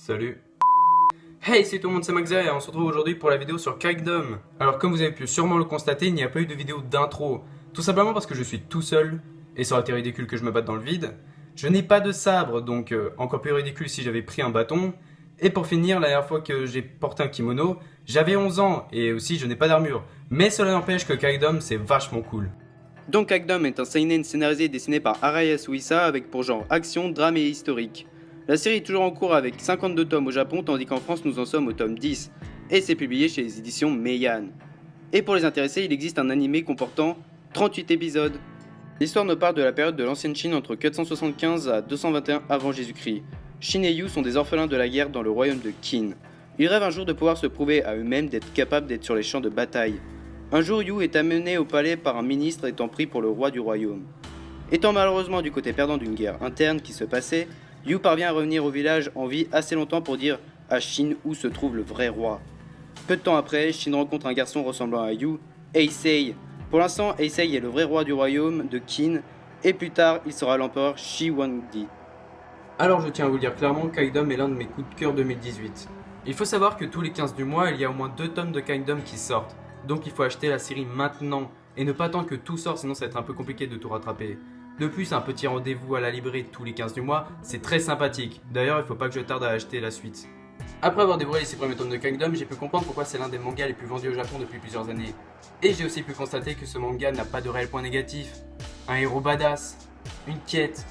Salut. Hey, c'est tout le monde, c'est Maxia et on se retrouve aujourd'hui pour la vidéo sur Kingdom. Alors comme vous avez pu sûrement le constater, il n'y a pas eu de vidéo d'intro. Tout simplement parce que je suis tout seul, et ça aurait été ridicule que je me batte dans le vide. Je n'ai pas de sabre, donc encore plus ridicule si j'avais pris un bâton. Et pour finir, la dernière fois que j'ai porté un kimono, j'avais 11 ans, et aussi je n'ai pas d'armure. Mais cela n'empêche que Kingdom c'est vachement cool. Donc Kingdom est un seinen scénarisé et dessiné par Araya Suissa avec pour genre action, drame et historique. La série est toujours en cours avec 52 tomes au Japon, tandis qu'en France nous en sommes au tome 10, et c'est publié chez les éditions Meian. Et pour les intéressés, il existe un animé comportant 38 épisodes. L'histoire nous parle de la période de l'ancienne Chine entre 475 à 221 avant Jésus-Christ. Shin et Yu sont des orphelins de la guerre dans le royaume de Qin. Ils rêvent un jour de pouvoir se prouver à eux-mêmes d'être capables d'être sur les champs de bataille. Un jour, Yu est amené au palais par un ministre étant pris pour le roi du royaume. Étant malheureusement du côté perdant d'une guerre interne qui se passait, Yu parvient à revenir au village en vie assez longtemps pour dire à Shin où se trouve le vrai roi. Peu de temps après, Shin rencontre un garçon ressemblant à Yu, Heisei. Pour l'instant, Heisei est le vrai roi du royaume de Qin, et plus tard, il sera l'empereur Shi Huangdi. Alors je tiens à vous le dire clairement, Kingdom est l'un de mes coups de cœur 2018. Il faut savoir que tous les 15 du mois, il y a au moins 2 tomes de Kingdom qui sortent. Donc il faut acheter la série maintenant, et ne pas attendre que tout sorte, sinon ça va être un peu compliqué de tout rattraper. De plus, un petit rendez-vous à la librairie tous les 15 du mois, c'est très sympathique. D'ailleurs, il faut pas que je tarde à acheter la suite. Après avoir dévoré les 6 premiers tomes de Kingdom, j'ai pu comprendre pourquoi c'est l'un des mangas les plus vendus au Japon depuis plusieurs années. Et j'ai aussi pu constater que ce manga n'a pas de réel point négatif. Un héros badass, une quête,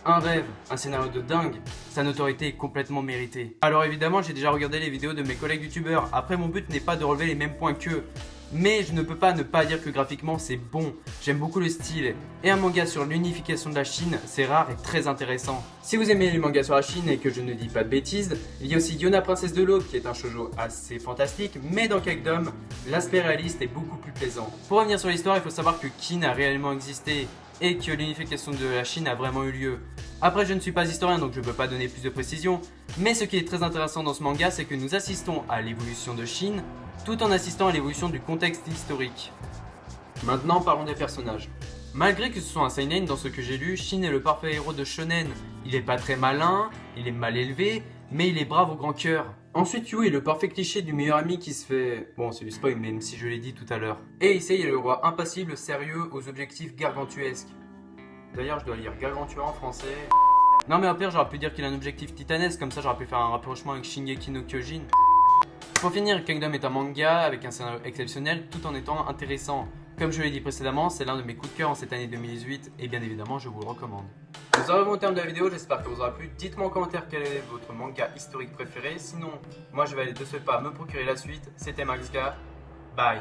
un rêve, un scénario de dingue, sa notoriété est complètement méritée. Alors évidemment, j'ai déjà regardé les vidéos de mes collègues youtubeurs. Après, mon but n'est pas de relever les mêmes points qu'eux. Mais je ne peux pas ne pas dire que graphiquement c'est bon, j'aime beaucoup le style, et un manga sur l'unification de la Chine, c'est rare et très intéressant. Si vous aimez les mangas sur la Chine et que je ne dis pas de bêtises, il y a aussi Yona Princesse de l'Aube qui est un shoujo assez fantastique, mais dans Kingdom, l'aspect réaliste est beaucoup plus plaisant. Pour revenir sur l'histoire, il faut savoir que Qin a réellement existé, et que l'unification de la Chine a vraiment eu lieu. Après, je ne suis pas historien donc je ne peux pas donner plus de précision, mais ce qui est très intéressant dans ce manga, c'est que nous assistons à l'évolution de Chine, tout en assistant à l'évolution du contexte historique. Maintenant, parlons des personnages. Malgré que ce soit un seinen, dans ce que j'ai lu, Shin est le parfait héros de shonen. Il est pas très malin, il est mal élevé, mais il est brave au grand cœur. Ensuite, Yu est le parfait cliché du meilleur ami qui se fait... Bon, c'est du spoil, même si je l'ai dit tout à l'heure. Et Issei est le roi impassible, sérieux, aux objectifs gargantuesques. D'ailleurs, je dois lire gargantua en français. Non mais au pire, j'aurais pu dire qu'il a un objectif titanesque, comme ça j'aurais pu faire un rapprochement avec Shingeki no Kyojin. Pour finir, Kingdom est un manga avec un scénario exceptionnel tout en étant intéressant. Comme je l'ai dit précédemment, c'est l'un de mes coups de cœur en cette année 2018 et bien évidemment je vous le recommande. Nous arrivons au terme de la vidéo, j'espère que vous aura plu. Dites-moi en commentaire quel est votre manga historique préféré. Sinon, moi je vais aller de ce pas me procurer la suite. C'était Maxga, bye.